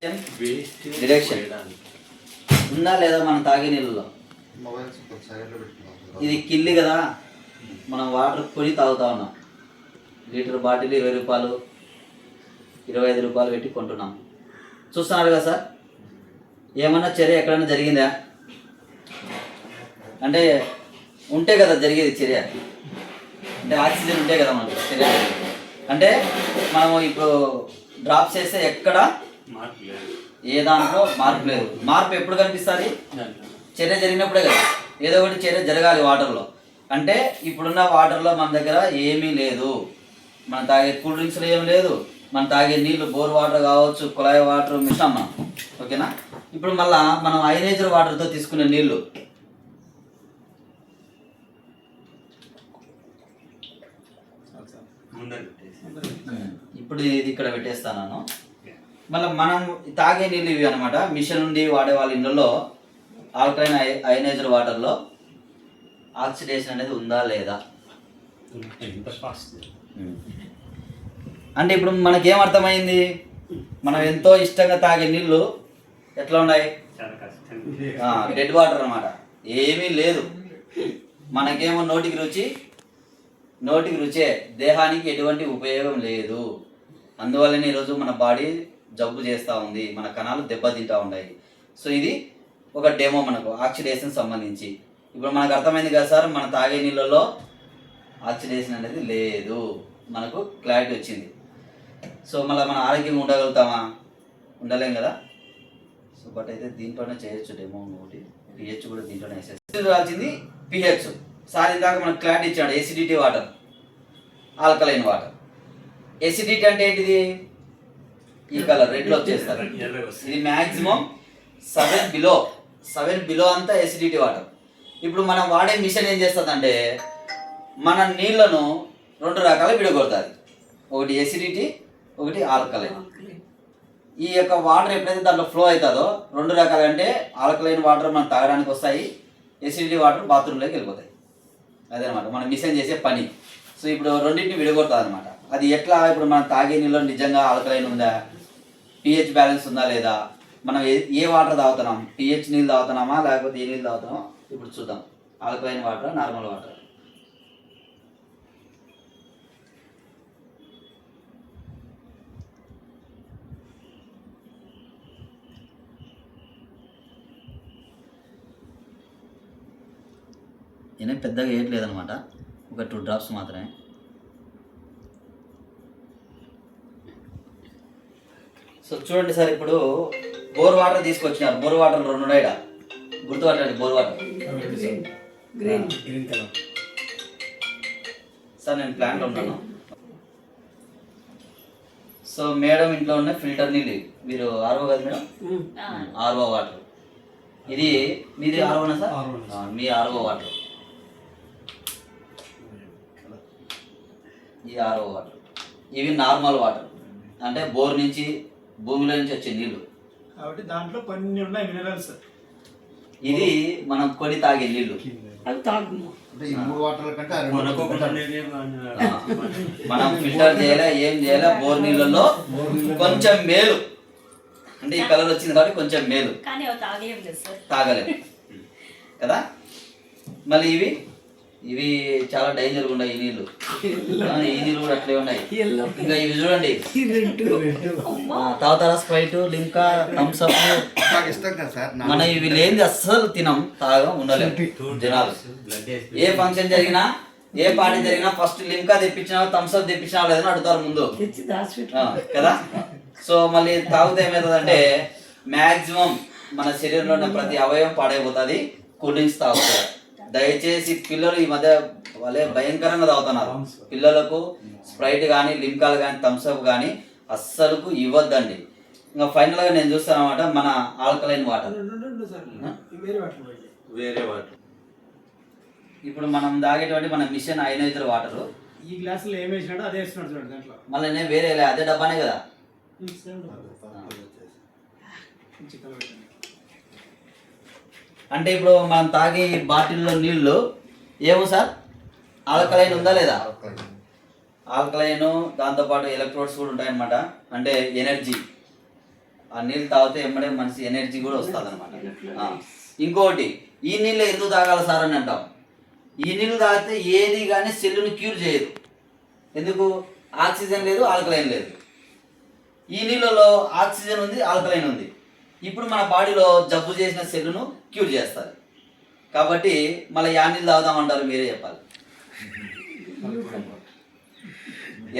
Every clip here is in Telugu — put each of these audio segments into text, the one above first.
డిడక్షన్ ఉందా లేదా మనం తాగే నీళ్ళలో? ఇది కిల్లి కదా, మనం వాటర్ కొని తాగుతా ఉన్నాం. లీటర్ బాటిల్ 20 రూపాయలు 25 రూపాయలు పెట్టి కొంటున్నాం. చూస్తున్నారు కదా సార్, ఏమన్నా చర్య ఎక్కడైనా జరిగిందా? అంటే ఉంటే కదా జరిగేది చర్య, అంటే ఆక్సిజన్ ఉంటే కదా మనకు చర్య జరిగేది. అంటే మనము ఇప్పుడు డ్రాప్స్ చేస్తే ఎక్కడ ఏ దాంట్లో మార్పు లేదు. మార్పు ఎప్పుడు కనిపిస్తుంది? చర్య జరిగినప్పుడే కదా. ఏదో ఒకటి చర్య జరగాలి వాటర్లో. అంటే ఇప్పుడున్న వాటర్లో మన దగ్గర ఏమీ లేదు. మనం తాగే కూల్ డ్రింక్స్లో ఏమి లేదు, మనం తాగే నీళ్ళు బోర్ వాటర్ కావచ్చు, కుళాయి వాటర్ మిశ్రమం మనం. ఓకేనా? ఇప్పుడు మళ్ళా మనం ఐనేజర్ వాటర్తో తీసుకునే నీళ్ళు, ఇప్పుడు ఇది ఇక్కడ పెట్టేస్తాను. మళ్ళీ మనం తాగే నీళ్ళు ఇవి అనమాట. మిషన్ నుండి వాడే వాళ్ళ ఇళ్ళలో ఆల్కలైన్ అయనైజర్ వాటర్లో ఆక్సిడేషన్ అనేది ఉందా లేదా? అంటే ఇప్పుడు మనకేం అర్థమైంది? మనం ఎంతో ఇష్టంగా తాగే నీళ్ళు ఎట్లా ఉన్నాయి? డెడ్ వాటర్ అనమాట. ఏమీ లేదు. మనకేమో నోటికి రుచే, దేహానికి ఎటువంటి ఉపయోగం లేదు. అందువల్లనే ఈరోజు మన బాడీ జబ్బు చేస్తూ ఉంది, మన కణాలు దెబ్బతింటూ ఉన్నాయి. సో ఇది ఒక డెమో మనకు ఆక్సిడేషన్ సంబంధించి. ఇప్పుడు మనకు అర్థమైంది కదా సార్, మన తాగే నీళ్ళలో ఆక్సిడేషన్ అనేది లేదు, మనకు క్లారిటీ వచ్చింది. సో మళ్ళీ మన ఆరోగ్యంగా ఉండగలుగుతామా? ఉండలేం కదా. సో బట్ అయితే దీంట్లోనే చేయొచ్చు డెమో. ఒకటి పిహెచ్ కూడా దీంట్లోనే వేసేసి పిహెచ్. సార్ ఇందాక మనకు క్లారిటీ ఇచ్చాడు, acidity water, alkaline water. Acidity అంటే ఏంటిది? ఈ కలర్ రెడ్లో వచ్చేస్తారు. ఇది మ్యాక్సిమం 7 బిలో అంతా ఎసిడిటీ వాటర్. ఇప్పుడు మనం వాడే మిషన్ ఏం చేస్తుందంటే మన నీళ్లను 2 రకాలు విడగొడుతుంది. ఒకటి ఎసిడిటీ, ఒకటి ఆల్కలైన్. ఈ యొక్క వాటర్ ఎప్పుడైతే దాంట్లో ఫ్లో అవుతుందో 2 రకాలు. అంటే ఆల్కలైన్ వాటర్ మనం తాగడానికి వస్తాయి, ఎసిడిటీ వాటర్ బాత్రూంలోకి వెళ్ళిపోతాయి. అదనమాట మన మిషన్ చేసే పని. సో ఇప్పుడు రెండింటిని విడగొడుతుంది అనమాట. అది ఎట్లా? ఇప్పుడు మనం తాగే నీళ్ళలో నిజంగా ఆల్కలైన్ ఉందా, పిహెచ్ బ్యాలెన్స్ ఉందా లేదా, మనం ఏ వాటర్ తాగుతున్నాం, పిహెచ్ నీళ్ళు తాగుతున్నామా లేకపోతే ఏ నీళ్ళు తాగుతున్నామా ఇప్పుడు చూద్దాం. Alkaline water, normal water. నేనే పెద్దగా వేయట్లేదనమాట, ఒక 2 డ్రాప్స్ మాత్రమే. సో చూడండి సార్, ఇప్పుడు బోర్ వాటర్ తీసుకొచ్చినారు. బోర్ వాటర్ 2 ఉన్నాయి, గుర్తుపట్టండి. Bore water green colour. Sir నేను ప్లాంట్లో ఉన్నాను. సో మేడం ఇంట్లో ఉన్న ఫిల్టర్ నీళ్ళు. మీరు ఆర్ఓ కదా మేడం? RO water. ఇది మీది ఆర్ఓనా సార్? మీ ఆర్ఓ వాటర్. ఈ ఆర్ఓ వాటర్. ఇవి నార్మల్ వాటర్, అంటే బోర్ నుంచి భూమిలో నుంచి వచ్చే నీళ్ళు కాబట్టి దాంట్లో కొన్ని ఉన్నాయి మినరల్స్. ఇది మనం కొని తాగే నీళ్ళు. మనం ఫిల్టర్ చేయాలా, ఏం చేయాలా? బోర్ నీళ్ళలో కొంచెం మేలు. అంటే ఈ కలర్ వచ్చింది కాబట్టి కొంచెం మేలు, తాగలేము కదా. మళ్ళీ ఇవి చాలా డేంజర్ ఉన్నాయి ఈ నీళ్ళు. ఈ నీళ్ళు కూడా అట్లే ఉన్నాయి. ఇంకా ఇవి చూడండి, తాగుతారా? Sprite, Limca, Thums Up. మనం ఇవి లేనిది అస్సలు తినం, తాగం, ఉండలేము జనాలు. ఏ ఫంక్షన్ జరిగినా, ఏ పార్టీ జరిగినా ఫస్ట్ లింకా తెప్పించినా, థమ్స్ అప్ తెప్పించినా లేదని అడుగుతారు ముందు కదా. సో మళ్ళీ తాగితే ఏమవుతుందంటే మ్యాక్సిమం మన శరీరంలో ఉన్న ప్రతి అవయవం పాడైపోతుంది కూల్ డ్రింక్స్ తాగుతారు. దయచేసి పిల్లలు ఈ మధ్య వాళ్ళే భయంకరంగా తాగుతున్నారు. పిల్లలకు స్ప్రైట్ కానీ, లింకాలు కానీ, థమ్స్అప్ కానీ అస్సలుకు ఇవ్వద్దండి. ఇంకా ఫైనల్గా నేను చూస్తాను అన్నమాట మన ఆల్కలైన్ వాటర్. వేరే వాటర్ ఇప్పుడు మనం తాగేటువంటి మన మిషన్ అయనైజర్ వాటర్. ఈ గ్లాసులో ఏం వేసినాడో అదే వేస్తున్నాడు చూడండి దాంట్లో. మళ్ళీ నేను వేరే అదే డబ్బానే కదా. అంటే ఇప్పుడు మనం తాగే బాటిల్లో నీళ్ళు ఏమో సార్, ఆల్కలైన్ ఉందా లేదా? ఆల్కలైన్, దాంతోపాటు ఎలక్ట్రోడ్స్ కూడా ఉంటాయన్నమాట. అంటే ఎనర్జీ, ఆ నీళ్ళు తాగితే ఎమ్మడే మనిషి ఎనర్జీ కూడా వస్తుంది అనమాట. ఇంకోటి, ఈ నీళ్ళు ఎందుకు తాగాలి సార్ అని అంటాం. ఈ నీళ్ళు తాగితే ఏది కానీ సెల్లుని క్యూర్ చేయదు. ఎందుకు? ఆక్సిజన్ లేదు, ఆల్కలైన్ లేదు. ఈ నీళ్ళలో ఆక్సిజన్ ఉంది, ఆల్కలైన్ ఉంది. ఇప్పుడు మన బాడీలో జబ్బు చేసిన సెల్లును క్యూర్ చేస్తుంది. కాబట్టి మళ్ళీ యా నీళ్ళు తాగుదామంటారు, మీరే చెప్పాలి.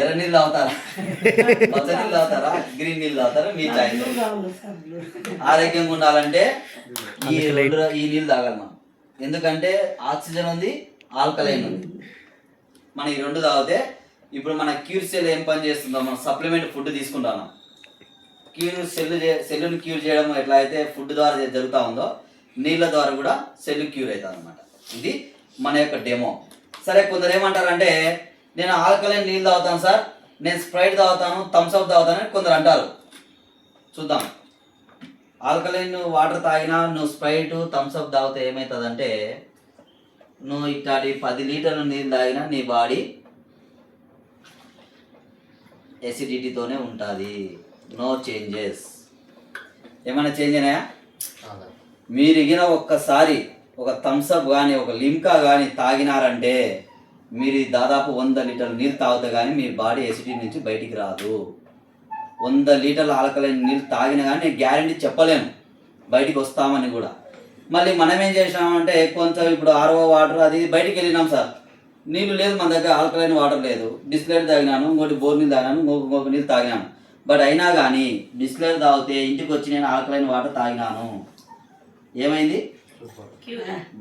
ఎర్ర నీళ్ళు తాగుతారా, పచ్చ నీళ్ళు తాగుతారా, గ్రీన్ నీళ్ళు తాగుతారా, మీ చాయిస్. ఆరోగ్యంగా ఉండాలంటే ఈ నీళ్ళు తాగాలి మనం. ఎందుకంటే ఆక్సిజన్ ఉంది, ఆల్కలైన్ ఉంది. మనం ఈ రెండు తాగితే ఇప్పుడు మన క్యూర్ సెల్ ఏం పని చేస్తుందో, మనం సప్లిమెంట్ ఫుడ్ తీసుకుంటాను. సెల్లుని క్యూర్ చేయడం ఎట్లా అయితే ఫుడ్ ద్వారా జరుగుతూ ఉందో, నీళ్ళ ద్వారా కూడా సెల్ క్యూర్ అవుతుంది అనమాట. ఇది మన యొక్క డెమో. సరే, కొందరు ఏమంటారంటే నేను ఆల్కలైన్ నీళ్ళు తాగుతాను సార్, నేను స్ప్రైట్ తాగుతాను, థమ్స్ అప్ తాగుతాను అని కొందరు అంటారు. చూద్దాం. ఆల్కలైన్ వాటర్ తాగినా నువ్వు స్ప్రైట్ థమ్స్ అప్ తాగితే ఏమవుతుందంటే, నువ్వు ఇట్లాంటి 10 లీటర్ల నీళ్ళు తాగినా నీ బాడీ ఎసిడిటీతోనే ఉంటుంది. No changes. ఏమైనా చేంజ్ అయినాయా? మీరిగిన ఒక్కసారి ఒక థమ్స్అప్ కానీ ఒక లిమ్కా కానీ తాగినారంటే మీరు దాదాపు 100 లీటర్ల నీళ్ళు తాగితే కానీ మీ బాడీ ఎసిడిటీ నుంచి బయటికి రాదు. 100 లీటర్ల ఆల్కలైన్ నీళ్ళు తాగినా కానీ నేను గ్యారంటీ చెప్పలేను బయటికి వస్తామని కూడా. మళ్ళీ మనం ఏం చేసినామంటే కొంచెం ఇప్పుడు ఆర్ఓ వాటర్ అది బయటికి వెళ్ళినాం సార్, నీళ్ళు లేదు మన దగ్గర, ఆల్కలైన్ వాటర్ లేదు, డిస్టిలేట్ తాగినాను, ఇంకోటి బోర్ నీళ్ళు తాగినాను, ఇంకొక నీళ్ళు తాగినాను. బట్ అయినా కానీ డిస్టిలేట్ తాగితే ఇంటికి వచ్చి నేను ఆల్కలైన్ వాటర్ తాగినాను, ఏమైంది?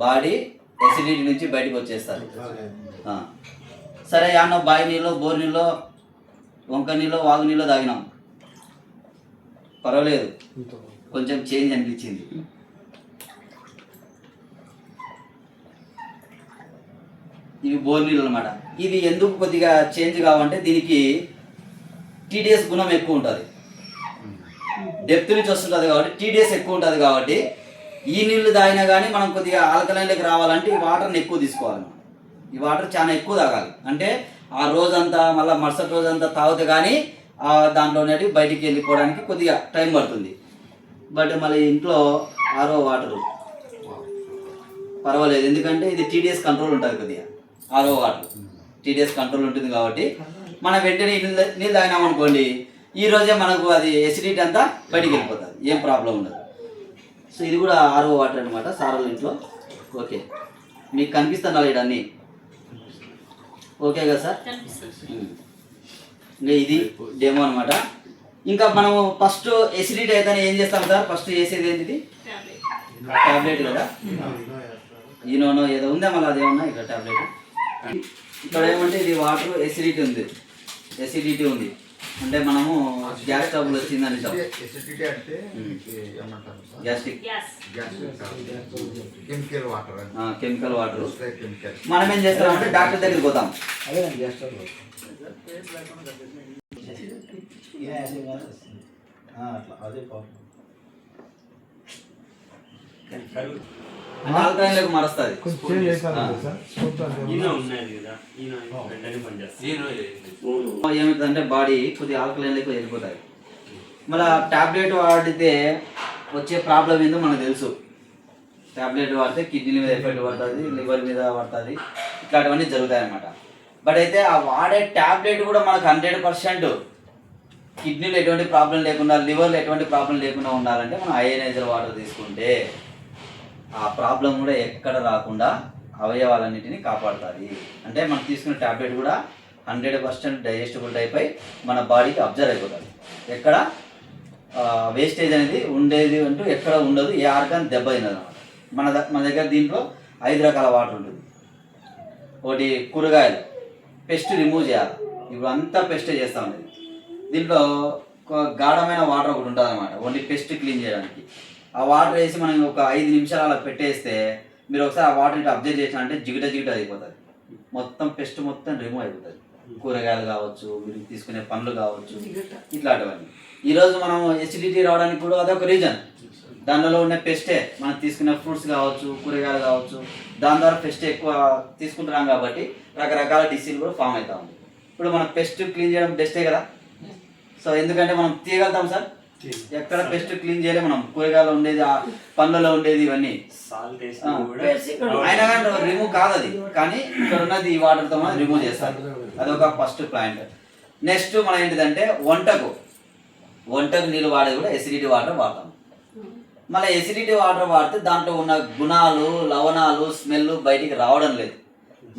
బాడీ ఎసిడిటీ నుంచి బయటకు వచ్చేస్తుంది. సరే, అన్న బావి నీళ్ళు, బోర్ నీళ్ళు, వంక నీళ్ళు, వాగు నీళ్ళు తాగినాం, పర్వాలేదు, కొంచెం చేంజ్ అనిపించింది. ఇవి బోర్ నీళ్ళు అనమాట. ఇది ఎందుకు కొద్దిగా చేంజ్ కావాలంటే దీనికి టీడీఎస్ గుణం ఎక్కువ ఉంటుంది, డెప్త్ నుంచి వస్తుంటుంది కాబట్టి టీడీఎస్ ఎక్కువ ఉంటుంది. కాబట్టి ఈ నీళ్లు తాగినా కానీ మనం కొద్దిగా ఆల్కలైన్లోకి రావాలంటే ఈ వాటర్ని ఎక్కువ తీసుకోవాలి. ఈ వాటర్ చాలా ఎక్కువ తాగాలి. అంటే ఆ రోజంతా మళ్ళీ మరుసటి రోజంతా తాగితే కానీ దాంట్లోనే బయటికి వెళ్ళిపోవడానికి కొద్దిగా టైం పడుతుంది. బట్ మళ్ళీ ఇంట్లో ఆరో వాటరు పర్వాలేదు, ఎందుకంటే ఇది టీడీఎస్ కంట్రోల్ ఉంటుంది. కొద్దిగా ఆరో వాటర్ టీడీఎస్ కంట్రోల్ ఉంటుంది కాబట్టి మనం వెంటనే నీళ్ళు తాగినామనుకోండి, ఈ రోజే మనకు అది ఎసిడిటీ అంతా బయటికి వెళ్ళిపోతుంది, ఏం ప్రాబ్లం ఉండదు. సో ఇది కూడా ఆరో వాటర్ అనమాట, సారోళ్ళ ఇంట్లో. ఓకే, మీకు కనిపిస్తున్నా ఇక్కడ అన్నీ ఓకే కదా సార్? ఇంకా ఇది డెమో అనమాట. ఇంకా మనము ఫస్ట్ ఎసిడిటీ అయితే ఏం చేస్తాం సార్? ఫస్ట్ చేసేది ఏంటిది? ట్యాబ్లెట్ కదా, ఈనోనో ఏదో ఉందా మళ్ళీ అదేమన్నా ఇక్కడ ట్యాబ్లెట్. ఇక్కడ ఏమంటే ఇది వాటర్ ఎసిడిటీ ఉంది, ఎసిడిటీ ఉంది అంటే మనము గ్యాస్ ట్రబుల్ వచ్చిందని గ్యాస్ట్రిక్ కెమికల్ వాటర్. మనం ఏం చేస్తామంటే డాక్టర్ దగ్గరికి పోతాం, ఆల్కలైన్లోకి మారుస్తుంది. ఏమవుతుందంటే బాడీ కొద్దిగా ఆల్కలైన్లోకి వెళ్ళిపోతుంది. మళ్ళీ టాబ్లెట్ వాడితే వచ్చే ప్రాబ్లం ఏందో మనకు తెలుసు. టాబ్లెట్ వాడితే కిడ్నీ మీద ఎఫెక్ట్ పడుతుంది, లివర్ మీద పడుతుంది, ఇట్లాంటివన్నీ జరుగుతాయి అన్నమాట. బట్ అయితే ఆ వాడే టాబ్లెట్ కూడా మనకు 100% కిడ్నీలో ఎటువంటి ప్రాబ్లం లేకుండా, లివర్లో ఎటువంటి ప్రాబ్లం లేకుండా ఉండాలంటే మనం అయోనైజర్ వాటర్ తీసుకుంటే ఆ ప్రాబ్లం కూడా ఎక్కడ రాకుండా అవయవాలన్నిటిని కాపాడుతుంది. అంటే మనం తీసుకున్న టాబ్లెట్ కూడా 100% డైజెస్టబుల్ టైప్ అయి మన బాడీకి అబ్జర్వ్ అయిపోతుంది. ఎక్కడ వేస్టేజ్ అనేది ఉండేది అంటూ ఎక్కడ ఉండదు, ఏ ఆర్గాన్ దెబ్బతినదు అనమాట. మన దగ్గర దీంట్లో 5 రకాల వాటర్ ఉంటుంది. ఒకటి కూరగాయలు, పెస్ట్ రిమూవ్ చేయాలి, ఇప్పుడు అంతా పెస్టే చేస్తూ ఉండేది. దీంట్లో గాఢమైన వాటర్ ఒకటి ఉంటుంది అనమాట, ఓన్లీ పెస్ట్ క్లీన్ చేయడానికి. ఆ వాటర్ వేసి మనం ఒక 5 నిమిషాలు అలా పెట్టేస్తే మీరు ఒకసారి ఆ వాటర్ ఇట్లా అబ్జర్వ్ చేసినంటే జిగిట అయిపోతుంది, మొత్తం పెస్ట్ మొత్తం రిమూవ్ అయిపోతుంది. కూరగాయలు కావచ్చు, మీరు తీసుకునే పండ్లు కావచ్చు, ఇట్లాంటివన్నీ. ఈరోజు మనం ఎసిడిటీ రావడానికి కూడా అదొక రీజన్. దానిలో ఉన్న పెస్టే, మనం తీసుకునే ఫ్రూట్స్ కావచ్చు, కూరగాయలు కావచ్చు, దాని ద్వారా పెస్ట్ ఎక్కువ తీసుకుంటున్నాం కాబట్టి రకరకాల డిసీజ్ కూడా ఫామ్ అవుతా ఉంది. ఇప్పుడు మనం పెస్ట్ క్లీన్ చేయడం బెస్టే కదా. సో ఎందుకంటే మనం తీయగలుగుతాం సార్, ఎక్కడ పెస్ట్ క్లీన్ చేయలే మనం. కూరగాయలు ఉండేది, ఆ పండ్లలో ఉండేది ఇవన్నీ సాల్ట్ అయినా కానీ రిమూవ్ కాదు అది. కానీ ఇక్కడ ఉన్నది ఈ వాటర్తో మనం రిమూవ్ చేస్తాం. అదొక ఫస్ట్ పాయింట్. నెక్స్ట్ మనం ఏంటిదంటే వంటకు నీళ్ళు వాడేది కూడా ఎసిడిటీ వాటర్ వాడతాం. మళ్ళీ ఎసిడిటీ వాటర్ వాడితే దాంట్లో ఉన్న గుణాలు, లవణాలు, స్మెల్ బయటికి రావడం లేదు.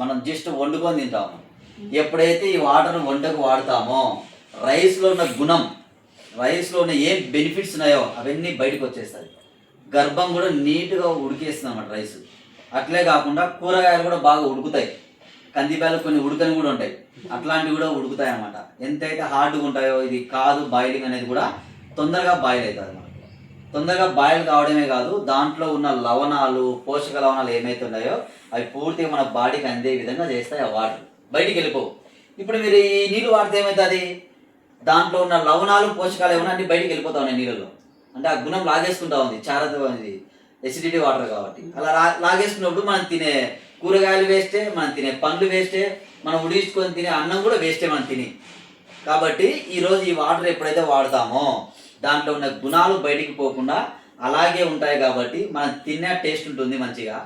మనం జస్ట్ వండుకొని తింటాము. ఎప్పుడైతే ఈ వాటర్ వంటకు వాడతామో రైస్లో ఉన్న గుణం, రైస్లో ఉన్న ఏం బెనిఫిట్స్ ఉన్నాయో అవన్నీ బయటకు వచ్చేస్తాయి. గర్భం కూడా నీట్గా ఉడికేస్తుంది అన్నమాట రైస్. అట్లే కాకుండా కూరగాయలు కూడా బాగా ఉడుకుతాయి. కందిపాయలు కొన్ని ఉడకని కూడా ఉంటాయి, అట్లాంటివి కూడా ఉడుకుతాయి అన్నమాట. ఎంతైతే హార్డ్గా ఉంటాయో ఇది కాదు బాయిలింగ్ అనేది కూడా తొందరగా బాయిల్ అవుతుంది అన్నమాట. తొందరగా బాయిల్ కావడమే కాదు, దాంట్లో ఉన్న లవణాలు, పోషక లవణాలు ఏమైతే ఉన్నాయో అవి పూర్తిగా మన బాడీకి అందే విధంగా చేస్తాయి. ఆ వాటర్ బయటికి వెళ్ళిపోవు. ఇప్పుడు మీరు ఈ నీళ్ళు వాడితే ఏమవుతుంది, దాంట్లో ఉన్న లవణాలు, పోషకాలు ఏమన్నా అన్ని బయటికి వెళ్ళిపోతా ఉన్నాయి నీళ్ళలో. అంటే ఆ గుణం లాగేసుకుంటా ఉంది, చారత ఉంది, ఎసిడిటీ వాటర్ కాబట్టి. అలా లాగేసుకున్నప్పుడు మనం తినే కూరగాయలు వేస్టే, మనం తినే పండ్లు వేస్టే, మనం ఉడిచుకొని తినే అన్నం కూడా వేస్టే మనం తిని. కాబట్టి ఈరోజు ఈ వాటర్ ఎప్పుడైతే వాడతామో దాంట్లో ఉన్న గుణాలు బయటికి పోకుండా అలాగే ఉంటాయి. కాబట్టి మనం తినే టేస్ట్ ఉంటుంది, మంచిగా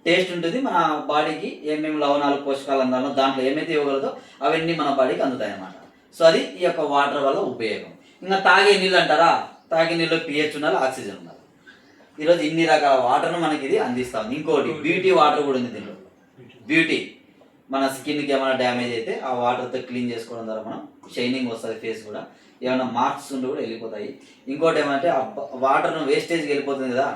టేస్ట్ ఉంటుంది. మన బాడీకి ఏమేమి లవణాలు, పోషకాలు అందాలో దాంట్లో ఏమైతే ఇవ్వగలదో అవన్నీ మన బాడీకి అందుతాయి అన్నమాట. సో అది ఈ యొక్క వాటర్ వల్ల ఉపయోగం. ఇంకా తాగే నీళ్ళు అంటారా, తాగే నీళ్ళు pH ఉండాలి, ఆక్సిజన్ ఉండాలి. ఈరోజు ఇన్ని రకాల వాటర్ను మనకి ఇది అందిస్తాం. ఇంకోటి బ్యూటీ వాటర్ కూడా ఉంది దీంట్లో. బ్యూటీ మన స్కిన్కి ఏమైనా డ్యామేజ్ అయితే ఆ వాటర్తో క్లీన్ చేసుకోవడం ద్వారా మనం షైనింగ్ వస్తుంది, ఫేస్ కూడా ఏమైనా మార్క్స్ ఉండి కూడా వెళ్ళిపోతాయి. ఇంకోటి ఏమంటే ఆ వాటర్ను వేస్టేజ్కి వెళ్ళిపోతుంది కదా,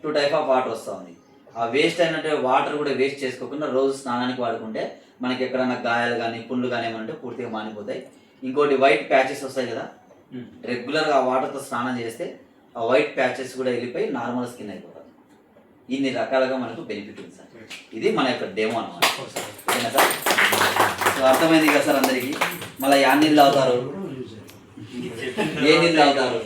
2 టైప్ ఆఫ్ వాటర్ వస్తుంది. ఆ వేస్ట్ అయినట్టు వాటర్ కూడా వేస్ట్ చేసుకోకుండా రోజు స్నానానికి వాడుకుంటే మనకి ఎక్కడైనా గాయాలు కానీ పుండ్లు కానీ ఏమంటే పూర్తిగా మానిపోతాయి. ఇంకోటి వైట్ ప్యాచెస్ వస్తాయి కదా, రెగ్యులర్గా ఆ వాటర్తో స్నానం చేస్తే ఆ వైట్ ప్యాచెస్ కూడా వెళ్ళిపోయి నార్మల్ స్కిన్ అయిపోతుంది. ఇన్ని రకాలుగా మనకు బెనిఫిట్ ఉంది సార్. ఇది మన యొక్క డెమో అన్నమాట. ఓకేనా సార్? సో అర్థమైంది కదా సార్ అందరికీ. మళ్ళీ యా నీళ్ళు తాగుతారు, ఏ నీళ్ళు తాగుతారు?